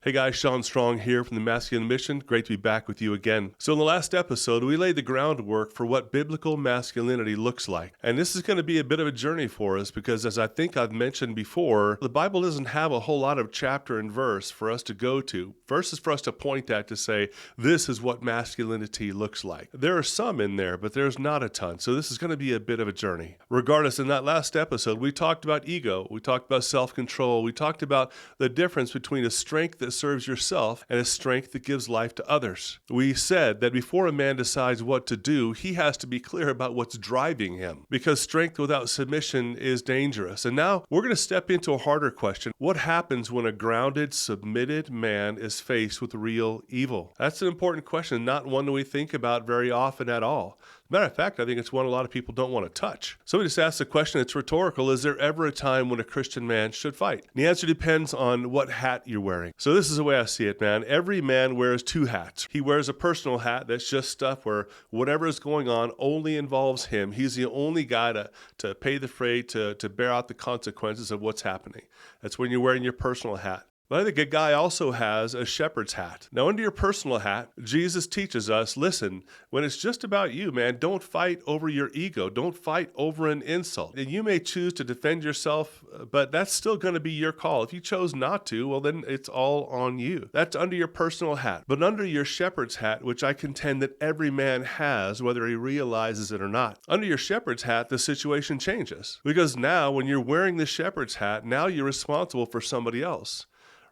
Hey guys, Sean Strong here from the Masculine Mission. Great to be back with you again. So in the last episode, we laid the groundwork for what biblical masculinity looks like. And this is going to be a bit of a journey for us because as I think I've mentioned before, the Bible doesn't have a whole lot of chapter and verse for us to go to. Verses for us to point at to say, this is what masculinity looks like. There are some in there, but there's not a ton. So this is going to be a bit of a journey. Regardless, in that last episode, we talked about ego. We talked about self-control. We talked about the difference between a strength that serves yourself and a strength that gives life to others. We said that before a man decides what to do, he has to be clear about what's driving him because strength without submission is dangerous. And now we're going to step into a harder question. What happens when a grounded, submitted man is faced with real evil? That's an important question, not one that we think about very often at all. Matter of fact, I think it's one a lot of people don't want to touch. Somebody just asked the question, it's rhetorical, is there ever a time when a Christian man should fight? And the answer depends on what hat you're wearing. So this is the way I see it, man. Every man wears two hats. He wears a personal hat that's just stuff where whatever is going on only involves him. He's the only guy to pay the freight, to bear out the consequences of what's happening. That's when you're wearing your personal hat. But I think a guy also has a shepherd's hat. Now, under your personal hat, Jesus teaches us, listen, when it's just about you, man, don't fight over your ego. Don't fight over an insult. And you may choose to defend yourself, but that's still going to be your call. If you chose not to, well, then it's all on you. That's under your personal hat. But under your shepherd's hat, which I contend that every man has, whether he realizes it or not, under your shepherd's hat, the situation changes. Because now, when you're wearing the shepherd's hat, now you're responsible for somebody else.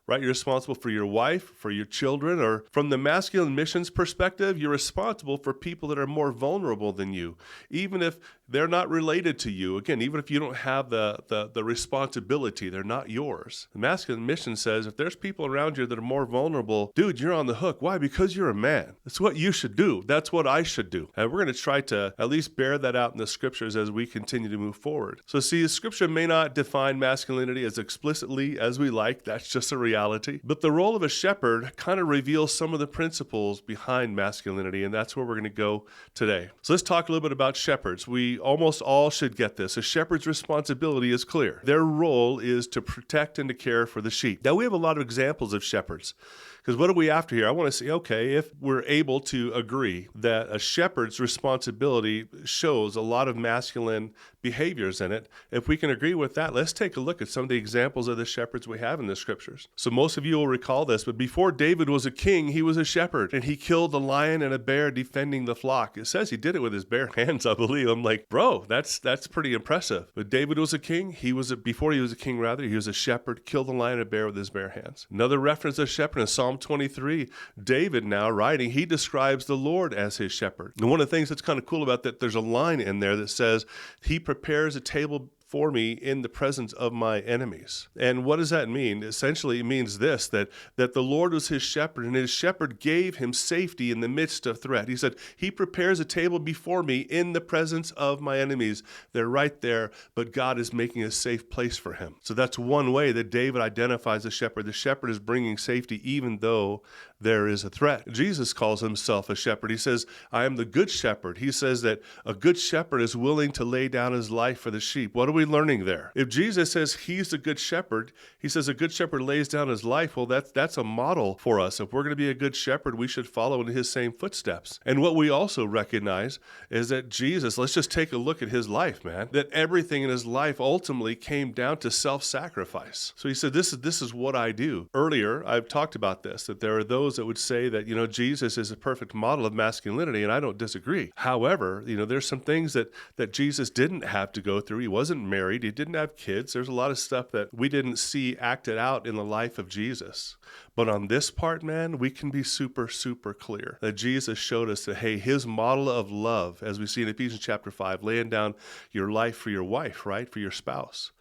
Right? You're responsible for your wife, for your children, or from the masculine missions perspective, you're responsible for people that are more vulnerable than you, even if they're not related to you. Again, even if you don't have the responsibility, they're not yours. The masculine mission says if there's people around you that are more vulnerable, dude, you're on the hook. Why? Because you're a man. That's what you should do. That's what I should do. And we're going to try to at least bear that out in the scriptures as we continue to move forward. So see, the scripture may not define masculinity as explicitly as we like. That's just a reality. But the role of a shepherd kind of reveals some of the principles behind masculinity, and that's where we're going to go today. So let's talk a little bit about shepherds. We almost all should get this. A shepherd's responsibility is clear. Their role is to protect and to care for the sheep. Now, we have a lot of examples of shepherds. Because what are we after here? I want to see, okay, if we're able to agree that a shepherd's responsibility shows a lot of masculine behaviors in it, if we can agree with that, let's take a look at some of the examples of the shepherds we have in the scriptures. So most of you will recall this, but before David was a king, he was a shepherd, and he killed a lion and a bear defending the flock. It says he did it with his bare hands, I believe. I'm like, bro, that's pretty impressive. But David was a king. Before he was a king, he was a shepherd, killed a lion and a bear with his bare hands. Another reference to shepherd in Psalm 23, David now writing, he describes the Lord as his shepherd. And one of the things that's kind of cool about that, there's a line in there that says, he prepares a table for me in the presence of my enemies. And what does that mean? Essentially, it means this, that the Lord was his shepherd, and his shepherd gave him safety in the midst of threat. He said, he prepares a table before me in the presence of my enemies. They're right there, but God is making a safe place for him. So that's one way that David identifies the shepherd. The shepherd is bringing safety even though there is a threat. Jesus calls himself a shepherd. He says, I am the good shepherd. He says that a good shepherd is willing to lay down his life for the sheep. What are we learning there? If Jesus says he's the good shepherd, he says a good shepherd lays down his life. Well, that's a model for us. If we're going to be a good shepherd, we should follow in his same footsteps. And what we also recognize is that Jesus, let's just take a look at his life, man, that everything in his life ultimately came down to self-sacrifice. So he said, this is what I do. Earlier, I've talked about this, that there are those that would say that, Jesus is a perfect model of masculinity, and I don't disagree. However, there's some things that Jesus didn't have to go through. He wasn't married. He didn't have kids. There's a lot of stuff that we didn't see acted out in the life of Jesus. But on this part, man, we can be super, super clear that Jesus showed us that, hey, his model of love, as we see in Ephesians chapter 5, laying down your life for your wife, right, for your spouse,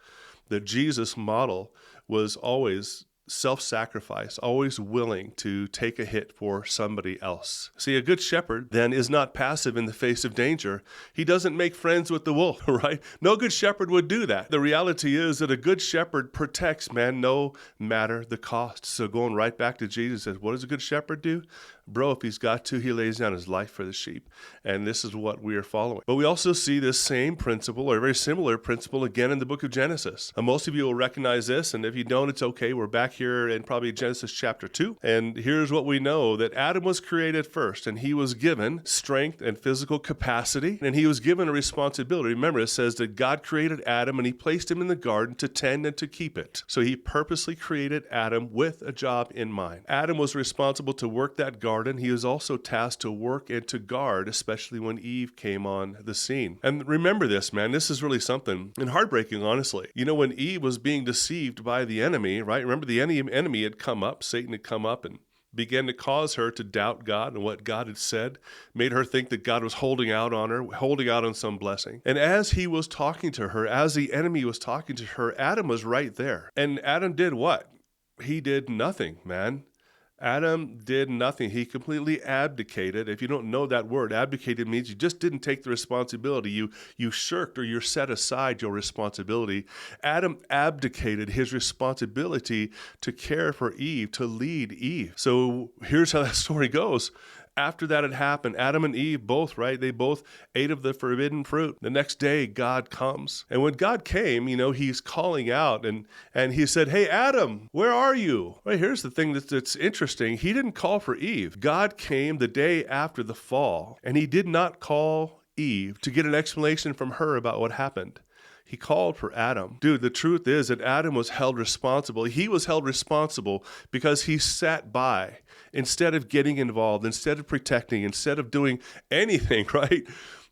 that Jesus' model was always self-sacrifice, always willing to take a hit for somebody else. See, a good shepherd then is not passive in the face of danger. He doesn't make friends with the wolf, right? No good shepherd would do that. The reality is that a good shepherd protects, man, no matter the cost. So going right back to Jesus, says, what does a good shepherd do? Bro, if he's got to, he lays down his life for the sheep. And this is what we are following. But we also see this same principle, or a very similar principle, again in the book of Genesis. And most of you will recognize this, and if you don't, it's okay. We're back here in probably Genesis chapter 2. And here's what we know, that Adam was created first, and he was given strength and physical capacity, and he was given a responsibility. Remember, it says that God created Adam, and he placed him in the garden to tend and to keep it. So he purposely created Adam with a job in mind. Adam was responsible to work that garden. He was also tasked to work and to guard, especially when Eve came on the scene. And remember this, man, this is really something, and heartbreaking, honestly. You know, when Eve was being deceived by the enemy, right? Remember, the enemy had come up, Satan had come up and began to cause her to doubt God and what God had said, made her think that God was holding out on her, holding out on some blessing. And as he was talking to her, as the enemy was talking to her, Adam was right there. And Adam did what? He did nothing, man. Adam did nothing. He completely abdicated. If you don't know that word, abdicated means you just didn't take the responsibility. You shirked, or you set aside your responsibility. Adam abdicated his responsibility to care for Eve, to lead Eve. So here's how that story goes. After that had happened, Adam and Eve both, right? They both ate of the forbidden fruit. The next day, God comes. And when God came, you know, he's calling out and he said, "Hey, Adam, where are you?" Right, here's the thing that's interesting. He didn't call for Eve. God came the day after the fall, and he did not call Eve to get an explanation from her about what happened. He called for Adam. Dude, the truth is that Adam was held responsible. He was held responsible because he sat by instead of getting involved, instead of protecting, instead of doing anything, right?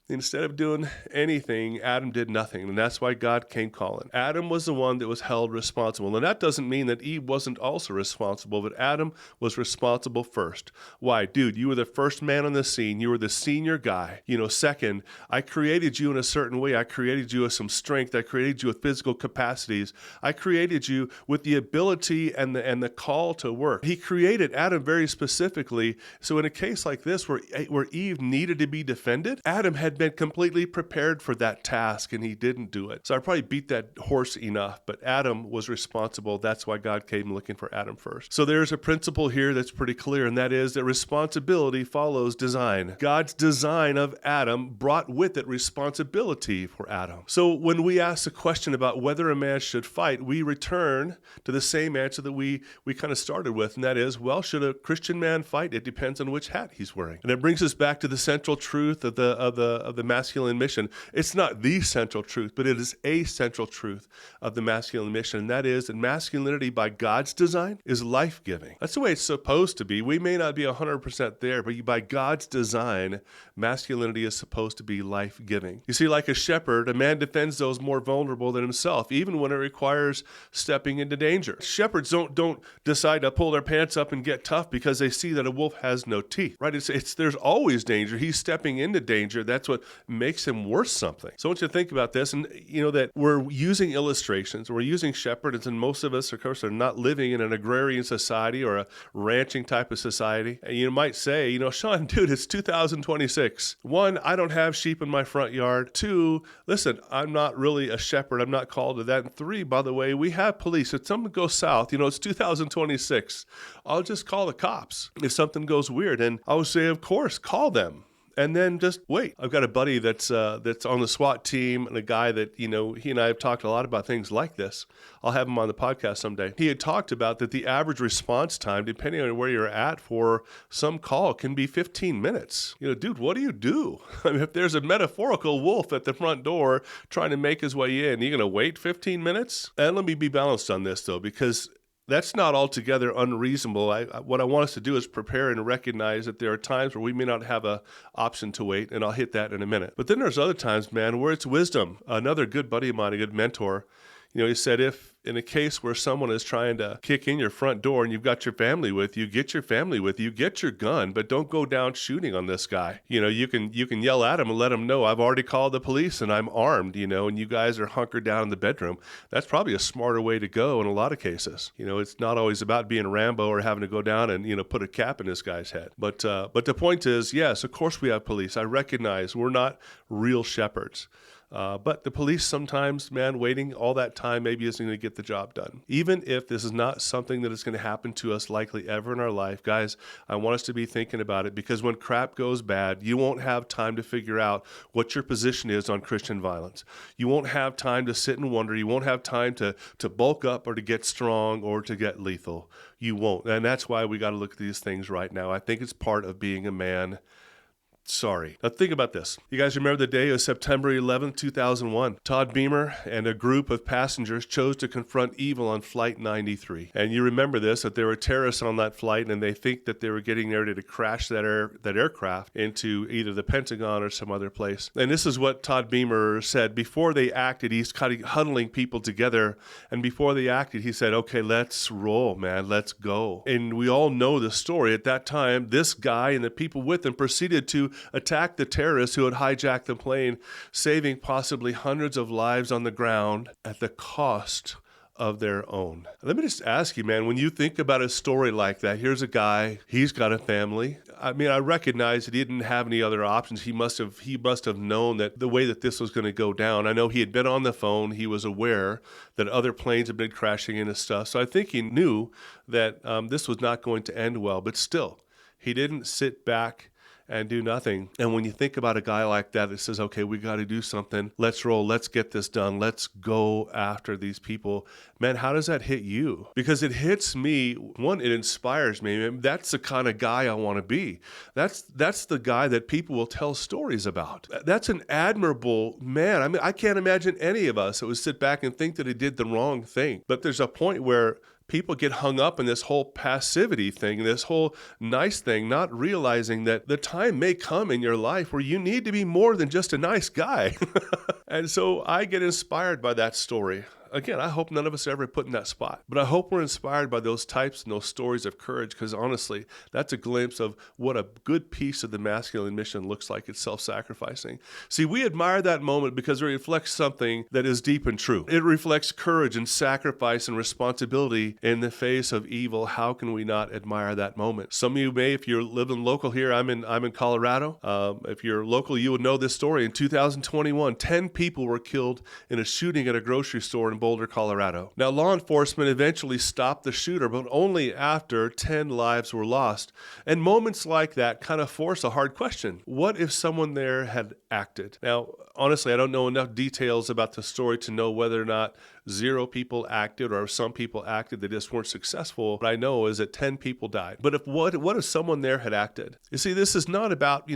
Instead of doing anything, Adam did nothing. And that's why God came calling. Adam was the one that was held responsible. And that doesn't mean that Eve wasn't also responsible, but Adam was responsible first. Why? Dude, you were the first man on the scene. You were the senior guy. You know, second, I created you in a certain way. I created you with some strength. I created you with physical capacities. I created you with the ability and the call to work. He created Adam very specifically. So in a case like this where Eve needed to be defended, Adam had been completely prepared for that task, and he didn't do it. So I probably beat that horse enough, but Adam was responsible. That's why God came looking for Adam first. So there's a principle here that's pretty clear, and that is that responsibility follows design. God's design of Adam brought with it responsibility for Adam. So when we ask the question about whether a man should fight, we return to the same answer that we kind of started with, and that is, well, should a Christian man fight? It depends on which hat he's wearing. And it brings us back to the central truth of the masculine mission. It's not the central truth, but it is a central truth of the masculine mission, and that is that masculinity by God's design is life-giving. That's the way it's supposed to be. We may not be 100% there, but by God's design, masculinity is supposed to be life-giving. You see, like a shepherd, a man defends those more vulnerable than himself, even when it requires stepping into danger. Shepherds don't decide to pull their pants up and get tough because they see that a wolf has no teeth, right? There's always danger. He's stepping into danger. That's what makes him worth something. So I want you to think about this, and you know that we're using illustrations, we're using shepherds, and most of us, of course, are not living in an agrarian society or a ranching type of society. And you might say, you know, Sean, dude, it's 2026. One, I don't have sheep in my front yard. Two, listen, I'm not really a shepherd. I'm not called to that. And three, by the way, we have police. If something goes south, you know, it's 2026. I'll just call the cops if something goes weird. And I would say, of course, call them. And then just wait. I've got a buddy that's on the SWAT team, and a guy that, you know, he and I have talked a lot about things like this. I'll have him on the podcast someday. He had talked about that the average response time, depending on where you're at for some call, can be 15 minutes. You know, dude, what do you do? I mean, if there's a metaphorical wolf at the front door trying to make his way in, you going to wait 15 minutes? And let me be balanced on this, though, because that's not altogether unreasonable. What I want us to do is prepare and recognize that there are times where we may not have an option to wait, and I'll hit that in a minute. But then there's other times, man, where it's wisdom. Another good buddy of mine, a good mentor, you know, he said, if in a case where someone is trying to kick in your front door and you've got your family with you, get your family with you, get your gun, but don't go down shooting on this guy. You know, you can yell at him and let him know, I've already called the police and I'm armed, you know, and you guys are hunkered down in the bedroom. That's probably a smarter way to go in a lot of cases. You know, it's not always about being Rambo or having to go down and, you know, put a cap in this guy's head. But the point is, yes, of course we have police. I recognize we're not real shepherds. But the police sometimes, man, waiting all that time maybe isn't going to get the job done. Even if this is not something that is going to happen to us likely ever in our life, guys, I want us to be thinking about it, because when crap goes bad, you won't have time to figure out what your position is on Christian violence. You won't have time to sit and wonder. You won't have time to bulk up or to get strong or to get lethal. You won't. And that's why we got to look at these things right now. I think it's part of being a man. Sorry. Now think about this. You guys remember the day of September 11th, 2001. Todd Beamer and a group of passengers chose to confront evil on Flight 93. And you remember this, that there were terrorists on that flight, and they think that they were getting ready to crash that aircraft into either the Pentagon or some other place. And this is what Todd Beamer said. Before they acted, he's kind of huddling people together. And before they acted, he said, okay, let's roll, man. Let's go. And we all know the story. At that time, this guy and the people with him proceeded to attack the terrorists who had hijacked the plane, saving possibly hundreds of lives on the ground at the cost of their own. Let me just ask you, man, when you think about a story like that, here's a guy, he's got a family. I mean, I recognize that he didn't have any other options. He must have known that the way that this was going to go down. I know he had been on the phone. He was aware that other planes had been crashing into stuff. So I think he knew that this was not going to end well, but still, he didn't sit back and do nothing. And when you think about a guy like that says, okay, we got to do something. Let's roll. Let's get this done. Let's go after these people. Man, how does that hit you? Because it hits me. One, it inspires me. Man, that's the kind of guy I want to be. That's the guy that people will tell stories about. That's an admirable man. I mean, I can't imagine any of us that would sit back and think that he did the wrong thing. But there's a point where people get hung up in this whole passivity thing, this whole nice thing, not realizing that the time may come in your life where you need to be more than just a nice guy. And so I get inspired by that story. Again, I hope none of us are ever put in that spot, but I hope we're inspired by those types and those stories of courage, because honestly, that's a glimpse of what a good piece of the masculine mission looks like. It's self-sacrificing. See, we admire that moment because it reflects something that is deep and true. It reflects courage and sacrifice and responsibility in the face of evil. How can we not admire that moment? Some of you may, if you're living local here, I'm in Colorado. If you're local, you would know this story. In 2021, 10 people were killed in a shooting at a grocery store in Boulder, Colorado. Now, law enforcement eventually stopped the shooter, but only after 10 lives were lost. And moments like that kind of force a hard question. What if someone there had acted? Now, honestly, I don't know enough details about the story to know whether or not 0 people acted or some people acted that just weren't successful. What I know is that 10 people died. But what if someone there had acted? You see, this is not about,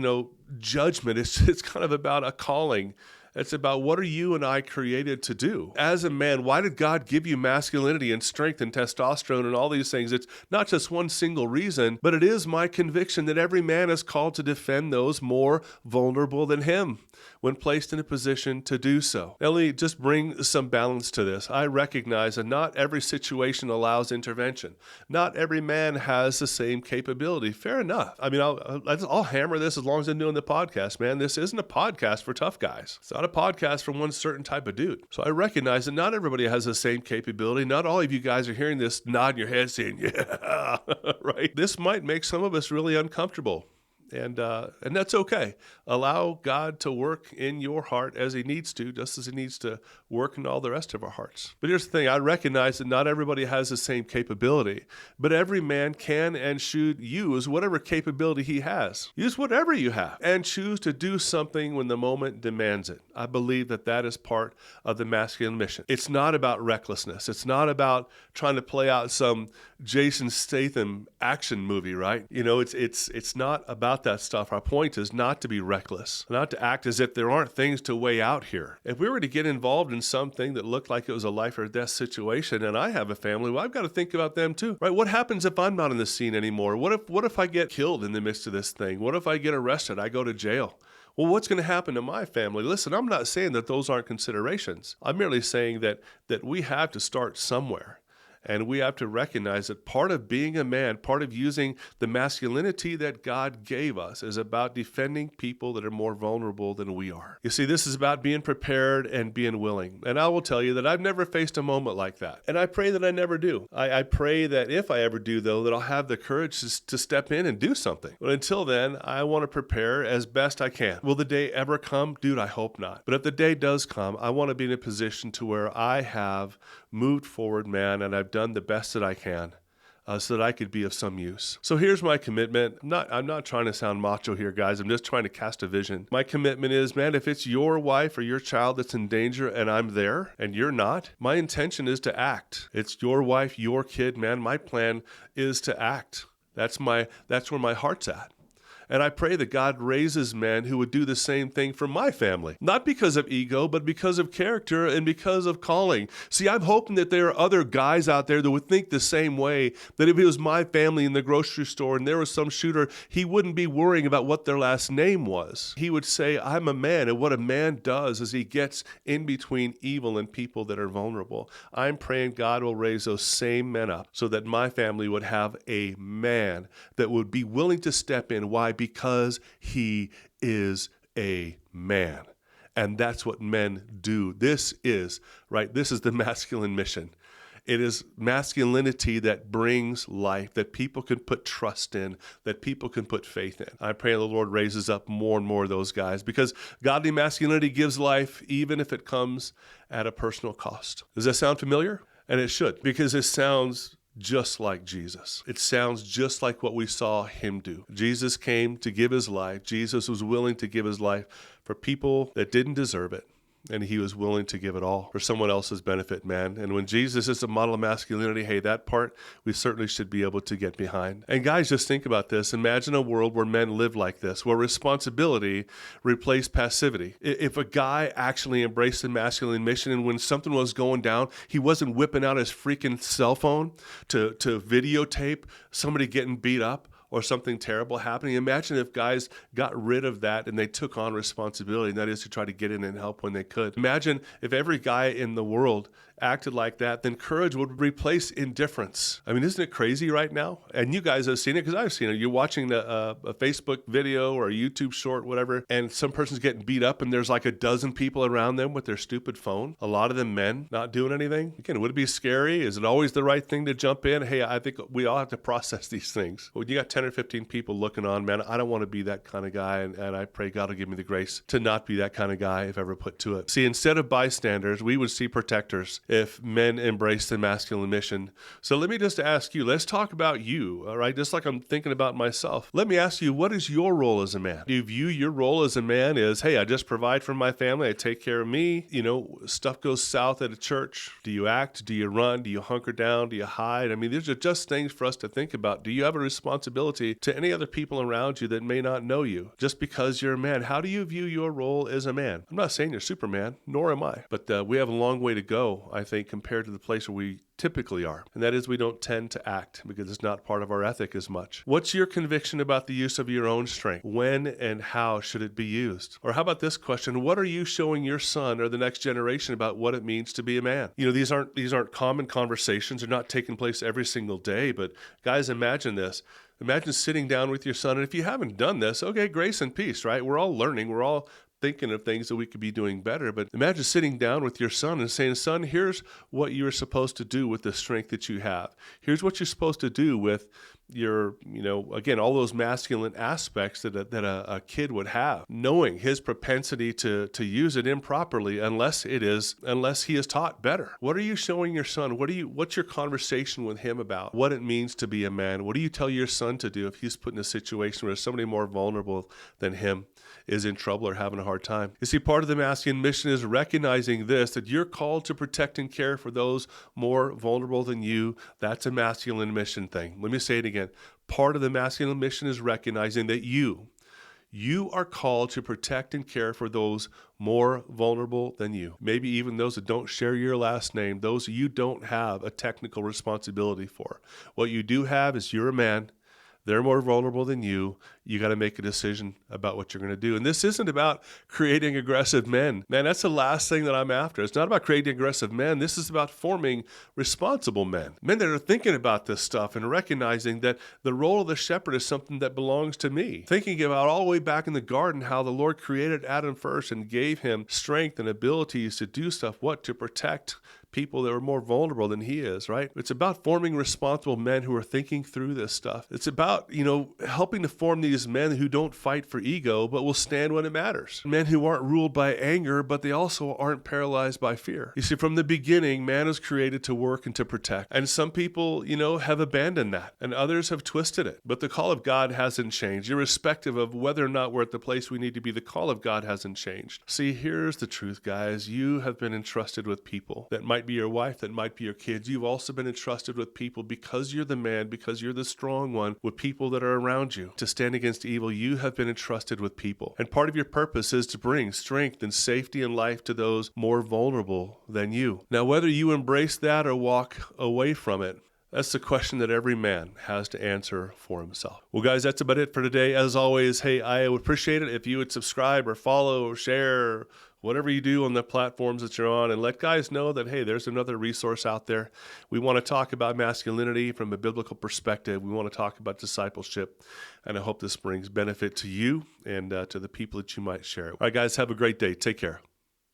judgment. It's kind of about a calling. It's about what are you and I created to do? As a man, why did God give you masculinity and strength and testosterone and all these things? It's not just one single reason, but it is my conviction that every man is called to defend those more vulnerable than him when placed in a position to do so. Now, let me just bring some balance to this. I recognize that not every situation allows intervention. Not every man has the same capability. Fair enough. I mean, I'll hammer this as long as I'm doing the podcast, man. This isn't a podcast for tough guys. It's not a podcast for one certain type of dude. So I recognize that not everybody has the same capability. Not all of you guys are hearing this, nodding your head saying, yeah, right? This might make some of us really uncomfortable. And that's okay. Allow God to work in your heart as he needs to, just as he needs to work in all the rest of our hearts. But here's the thing. I recognize that not everybody has the same capability, but every man can and should use whatever capability he has. Use whatever you have and choose to do something when the moment demands it. I believe that is part of the masculine mission. It's not about recklessness. It's not about trying to play out some Jason Statham action movie, right? It's not about that stuff. Our point is not to be reckless, not to act as if there aren't things to weigh out here. If we were to get involved in something that looked like it was a life or death situation, and I have a family, well, I've got to think about them too, right? What happens if I'm not in the scene anymore? What if I get killed in the midst of this thing? What if I get arrested? I go to jail? Well, what's going to happen to my family? Listen, I'm not saying that those aren't considerations. I'm merely saying that we have to start somewhere. And we have to recognize that part of being a man, part of using the masculinity that God gave us, is about defending people that are more vulnerable than we are. You see, this is about being prepared and being willing. And I will tell you that I've never faced a moment like that. And I pray that I never do. I pray that if I ever do, though, that I'll have the courage to step in and do something. But until then, I want to prepare as best I can. Will the day ever come? Dude, I hope not. But if the day does come, I want to be in a position to where I have moved forward, man, and I've done the best that I can. So that I could be of some use. So here's my commitment. I'm not trying to sound macho here, guys. I'm just trying to cast a vision. My commitment is, man, if it's your wife or your child that's in danger and I'm there and you're not, my intention is to act. It's your wife, your kid, man. My plan is to act. That's where my heart's at. And I pray that God raises men who would do the same thing for my family. Not because of ego, but because of character and because of calling. See, I'm hoping that there are other guys out there that would think the same way, that if it was my family in the grocery store and there was some shooter, he wouldn't be worrying about what their last name was. He would say, I'm a man, and what a man does is he gets in between evil and people that are vulnerable. I'm praying God will raise those same men up so that my family would have a man that would be willing to step in. Why? Because he is a man. And that's what men do. This is the masculine mission. It is masculinity that brings life, that people can put trust in, that people can put faith in. I pray the Lord raises up more and more of those guys, because godly masculinity gives life even if it comes at a personal cost. Does that sound familiar? And it should, because it sounds just like Jesus. It sounds just like what we saw him do. Jesus came to give his life. Jesus was willing to give his life for people that didn't deserve it. And he was willing to give it all for someone else's benefit, man. And when Jesus is a model of masculinity, hey, that part we certainly should be able to get behind. And guys, just think about this. Imagine a world where men live like this, where responsibility replaced passivity. If a guy actually embraced the masculine mission, and when something was going down, he wasn't whipping out his freaking cell phone to videotape somebody getting beat up or something terrible happening. Imagine if guys got rid of that and they took on responsibility, and that is to try to get in and help when they could. Imagine if every guy in the world acted like that, then courage would replace indifference. I mean, isn't it crazy right now? And you guys have seen it, because I've seen it. You're watching a Facebook video or a YouTube short, whatever, and some person's getting beat up and there's like a dozen people around them with their stupid phone. A lot of them men not doing anything. Again, would it be scary? Is it always the right thing to jump in? Hey, I think we all have to process these things. When you got 10 or 15 people looking on, man, I don't want to be that kind of guy, and I pray God will give me the grace to not be that kind of guy if ever put to it. See, instead of bystanders, we would see protectors if men embrace the masculine mission. So let me just ask you, let's talk about you, all right? Just like I'm thinking about myself. Let me ask you, what is your role as a man? Do you view your role as a man as, hey, I just provide for my family, I take care of me, stuff goes south at a church? Do you act? Do you run? Do you hunker down? Do you hide? I mean, these are just things for us to think about. Do you have a responsibility to any other people around you that may not know you just because you're a man? How do you view your role as a man? I'm not saying you're Superman, nor am I, but we have a long way to go, I think, compared to the place where we typically are. And that is, we don't tend to act because it's not part of our ethic as much. What's your conviction about the use of your own strength? When and how should it be used? Or how about this question? What are you showing your son or the next generation about what it means to be a man? These aren't common conversations. They're not taking place every single day, but guys, imagine this. Imagine sitting down with your son, and if you haven't done this, okay, grace and peace, right? We're all learning. We're all thinking of things that we could be doing better. But imagine sitting down with your son and saying, son, here's what you're supposed to do with the strength that you have. Here's what you're supposed to do with your, again, all those masculine aspects that a kid would have, knowing his propensity to use it improperly unless he is taught better. What are you showing your son? What's your conversation with him about what it means to be a man? What do you tell your son to do if he's put in a situation where somebody more vulnerable than him is in trouble or having a hard time? You see, part of the masculine mission is recognizing this, that you're called to protect and care for those more vulnerable than you. That's a masculine mission thing. Let me say it again. Part of the masculine mission is recognizing that you are called to protect and care for those more vulnerable than you. Maybe even those that don't share your last name, those you don't have a technical responsibility for. What you do have is you're a man. They're more vulnerable than you. you got to make a decision about what you're going to do. And this isn't about creating aggressive men. Man, that's the last thing that I'm after. It's not about creating aggressive men. This is about forming responsible men. Men that are thinking about this stuff and recognizing that the role of the shepherd is something that belongs to me. Thinking about all the way back in the garden how the Lord created Adam first and gave him strength and abilities to do stuff, to protect people that are more vulnerable than he is, right? It's about forming responsible men who are thinking through this stuff. It's about, helping to form these men who don't fight for ego, but will stand when it matters. Men who aren't ruled by anger, but they also aren't paralyzed by fear. You see, from the beginning, man was created to work and to protect. And some people, have abandoned that, and others have twisted it. But the call of God hasn't changed. Irrespective of whether or not we're at the place we need to be, the call of God hasn't changed. See, here's the truth, guys. You have been entrusted with people that might be your wife, that might be your kids. You've also been entrusted with people because you're the man, because you're the strong one, with people that are around you to stand against evil. You have been entrusted with people. And part of your purpose is to bring strength and safety and life to those more vulnerable than you. Now, whether you embrace that or walk away from it, that's the question that every man has to answer for himself. Well, guys, that's about it for today. As always, hey, I would appreciate it if you would subscribe or follow or share, whatever you do on the platforms that you're on, and let guys know that, hey, there's another resource out there. We want to talk about masculinity from a biblical perspective. We want to talk about discipleship, and I hope this brings benefit to you and to the people that you might share it. All right, guys, have a great day. Take care.